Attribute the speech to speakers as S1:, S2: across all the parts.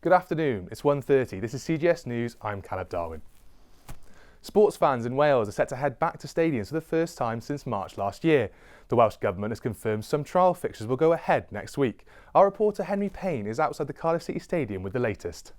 S1: Good afternoon, it's 1:30. This is CGS News, I'm Caleb Darwin. Sports fans in Wales are set to head back to stadiums for the first time since March last year. The Welsh Government has confirmed some trial fixtures will go ahead next week. Our reporter Henry Payne is outside the Cardiff City Stadium with the latest.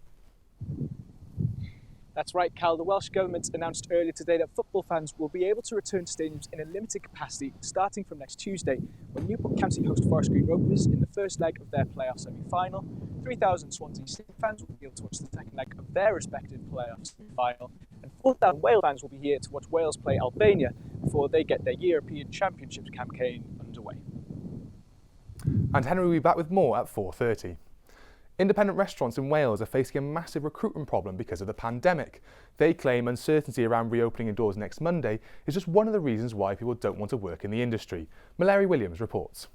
S2: That's right, Cal. The Welsh Government announced earlier today that football fans will be able to return to stadiums in a limited capacity starting from next Tuesday, when Newport County host Forest Green Rovers in the first leg of their playoff semi-final. 3,000 Swansea City fans will be able to watch the second leg of their respective playoff semi-final, and 4,000 Wales fans will be here to watch Wales play Albania before they get their European Championships campaign underway.
S1: And Henry will be back with more at 4:30. Independent restaurants in Wales are facing a massive recruitment problem because of the pandemic. They claim uncertainty around reopening indoors next Monday is just one of the reasons why people don't want to work in the industry. Mallory Williams reports.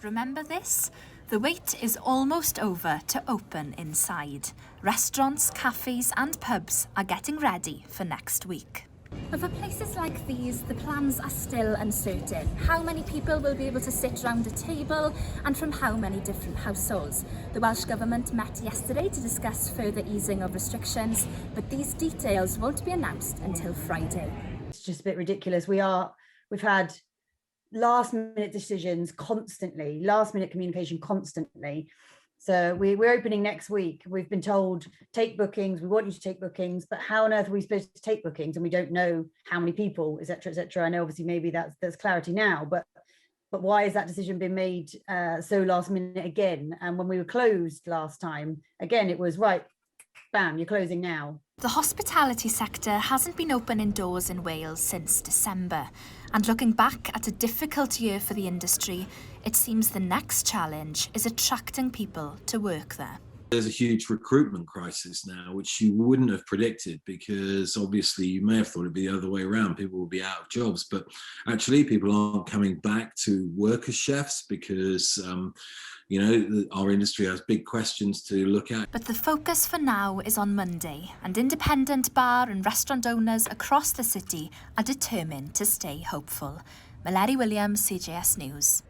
S3: Remember this? The wait is almost over to open inside. Restaurants, cafes and pubs are getting ready for next week.
S4: But for places like these, the plans are still uncertain. How many people will be able to sit round a table and from how many different households? The Welsh Government met yesterday to discuss further easing of restrictions, but these details won't be announced until Friday.
S5: It's just a bit ridiculous. We've had last minute decisions constantly, last minute communication constantly. So we're opening next week. We've been told, take bookings, we want you to take bookings, but how on earth are we supposed to take bookings? And we don't know how many people, etc., etc. I know obviously maybe there's clarity now, but why has that decision been made so last minute again? And when we were closed last time, again, it was right, bam, you're closing now.
S3: The hospitality sector hasn't been open indoors in Wales since December. And looking back at a difficult year for the industry, it seems the next challenge is attracting people to work there.
S6: There's a huge recruitment crisis now, which you wouldn't have predicted, because obviously you may have thought it'd be the other way around. People will be out of jobs, but actually people aren't coming back to work as chefs because, our industry has big questions to look at.
S3: But the focus for now is on Monday, and independent bar and restaurant owners across the city are determined to stay hopeful. Mallory Williams, CGS News.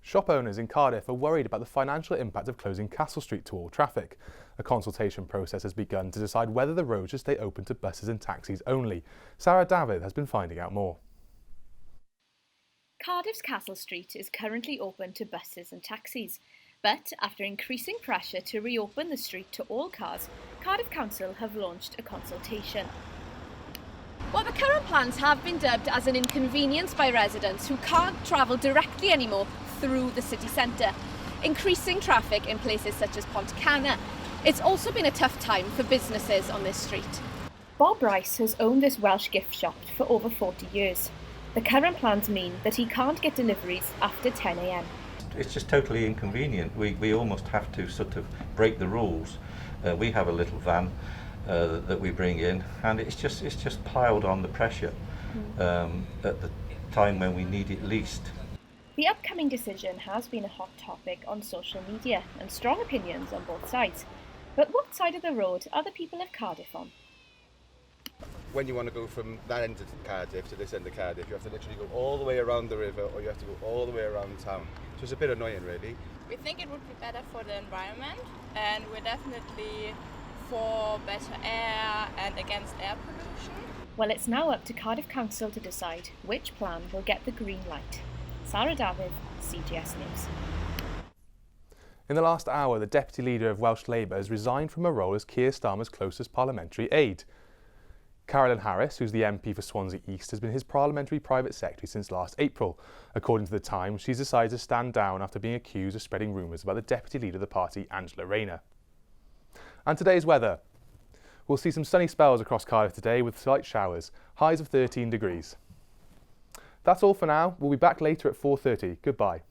S1: Shop owners in Cardiff are worried about the financial impact of closing Castle Street to all traffic. A consultation process has begun to decide whether the road should stay open to buses and taxis only. Sarah David has been finding out more.
S7: Cardiff's Castle Street is currently open to buses and taxis, but after increasing pressure to reopen the street to all cars, Cardiff Council have launched a consultation. Well, the current plans have been dubbed as an inconvenience by residents who can't travel directly anymore through the city centre, increasing traffic in places such as Pontcanna. It's also been a tough time for businesses on this street. Bob Rice has owned this Welsh gift shop for over 40 years. The current plans mean that he can't get deliveries after 10 a.m.
S8: It's just totally inconvenient. We almost have to sort of break the rules. We have a little van that we bring in, and it's just piled on the pressure at the time when we need it least.
S7: The upcoming decision has been a hot topic on social media and strong opinions on both sides. But what side of the road are the people of Cardiff on?
S9: When you want to go from that end of Cardiff to this end of Cardiff, you have to literally go all the way around the river, or you have to go all the way around town. So it's a bit annoying, really.
S10: We think it would be better for the environment, and we're definitely for better air and against air pollution.
S7: Well, it's now up to Cardiff Council to decide which plan will get the green light. Sarah David, CGS News.
S1: In the last hour, the Deputy Leader of Welsh Labour has resigned from her role as Keir Starmer's closest parliamentary aide. Carolyn Harris, who's the MP for Swansea East, has been his parliamentary private secretary since last April. According to The Times, she's decided to stand down after being accused of spreading rumours about the Deputy Leader of the party, Angela Rayner. And today's weather. We'll see some sunny spells across Cardiff today with slight showers, highs of 13 degrees. That's all for now. We'll be back later at 4:30. Goodbye.